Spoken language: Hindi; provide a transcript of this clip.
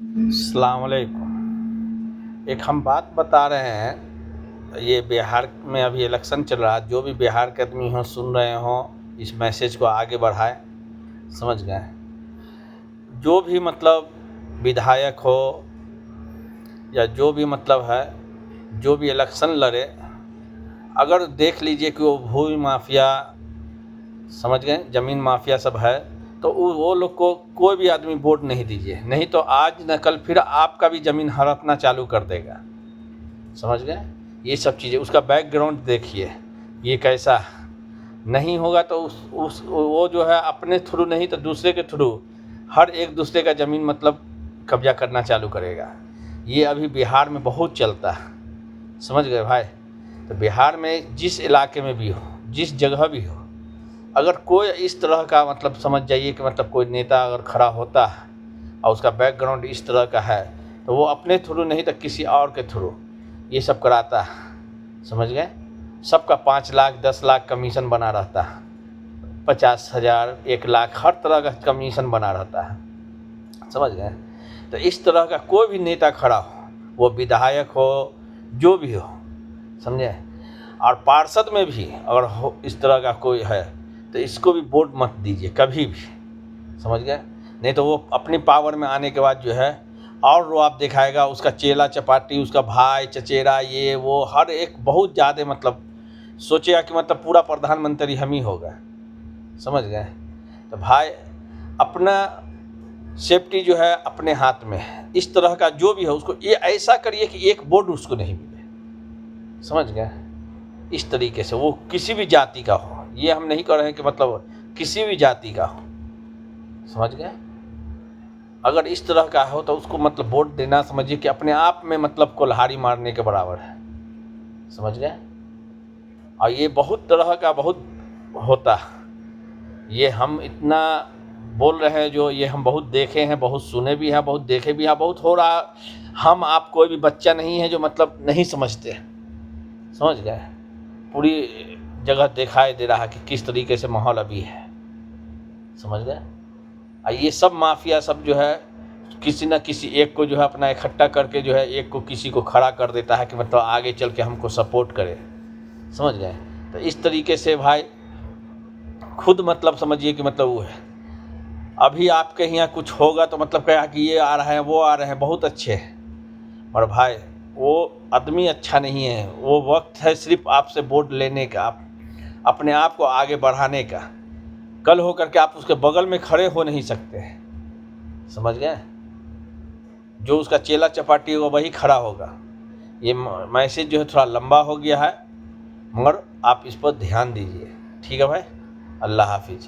अस्सलाम वालेकुम। एक हम बात बता रहे हैं, ये बिहार में अभी इलेक्शन चल रहा है। जो भी बिहार के आदमी हों, सुन रहे हों, इस मैसेज को आगे बढ़ाएं। समझ गए? जो भी मतलब विधायक हो या जो भी मतलब है, जो भी इलेक्शन लड़े, अगर देख लीजिए कि वो भूमि माफिया, समझ गए, ज़मीन माफिया सब है, तो वो लोग को कोई भी आदमी वोट नहीं दीजिए। नहीं तो आज न कल फिर आपका भी ज़मीन हड़पना चालू कर देगा। समझ गए? ये सब चीज़ें, उसका बैकग्राउंड देखिए ये कैसा नहीं होगा तो उस वो जो है अपने थ्रू नहीं तो दूसरे के थ्रू हर एक दूसरे का ज़मीन मतलब कब्जा करना चालू करेगा। ये अभी बिहार में बहुत चलता है। समझ गए भाई? तो बिहार में जिस इलाके में भी हो, जिस जगह भी हो, अगर कोई इस तरह का मतलब समझ जाइए कि मतलब कोई नेता अगर खड़ा होता है और उसका बैकग्राउंड इस तरह का है, तो वो अपने थ्रू नहीं तो किसी और के थ्रू ये सब कराता है। समझ गए? सबका 5 लाख 10 लाख कमीशन बना रहता है, 50,000 1 लाख हर तरह का कमीशन बना रहता है। समझ गए? तो इस तरह का कोई भी नेता खड़ा हो, वो विधायक हो, जो भी हो, समझे, और पार्षद में भी अगर हो इस तरह का कोई है तो इसको भी वोट मत दीजिए कभी भी। समझ गए? नहीं तो वो अपनी पावर में आने के बाद जो है और रुआब दिखाएगा। उसका चेला चपाटी, उसका भाई चचेरा, ये वो हर एक बहुत ज़्यादा मतलब सोचेगा कि मतलब पूरा प्रधानमंत्री हम ही होगा। समझ गए? तो भाई अपना सेफ्टी जो है अपने हाथ में है। इस तरह का जो भी है उसको ये ऐसा करिए कि एक वोट उसको नहीं मिले। समझ गए? इस तरीके से वो किसी भी जाति का हो, ये हम नहीं कह रहे हैं कि मतलब किसी भी जाति का हो। समझ गए? अगर इस तरह का हो तो उसको मतलब वोट देना समझिए कि अपने आप में मतलब कुल्हाड़ी मारने के बराबर है। समझ गए? और ये बहुत तरह का बहुत होता है। ये हम इतना बोल रहे हैं, जो ये हम बहुत देखे हैं, बहुत सुने भी हैं, बहुत देखे भी हैं, बहुत हो रहा। हम आप कोई भी बच्चा नहीं है जो मतलब नहीं समझते। समझ गए? पूरी जगह दिखाई दे रहा है कि किस तरीके से माहौल अभी है। समझ गए? और ये सब माफिया सब जो है किसी न किसी एक को जो है अपना इकट्ठा करके जो है एक को किसी को खड़ा कर देता है कि मतलब आगे चल के हमको सपोर्ट करे। समझ गए? तो इस तरीके से भाई खुद मतलब समझिए कि मतलब वो है। अभी आपके यहाँ कुछ होगा तो मतलब क्या कि ये आ रहा है, वो आ रहे हैं, बहुत अच्छे हैं, और भाई वो आदमी अच्छा नहीं है। वो वक्त है सिर्फ आपसे वोट लेने का, आप अपने आप को आगे बढ़ाने का। कल हो करके आप उसके बगल में खड़े हो नहीं सकते। समझ गए? जो उसका चेला चपाटी होगा वही खड़ा होगा। ये मैसेज जो है थोड़ा लंबा हो गया है, मगर आप इस पर ध्यान दीजिए। ठीक है भाई? अल्लाह हाफिज़।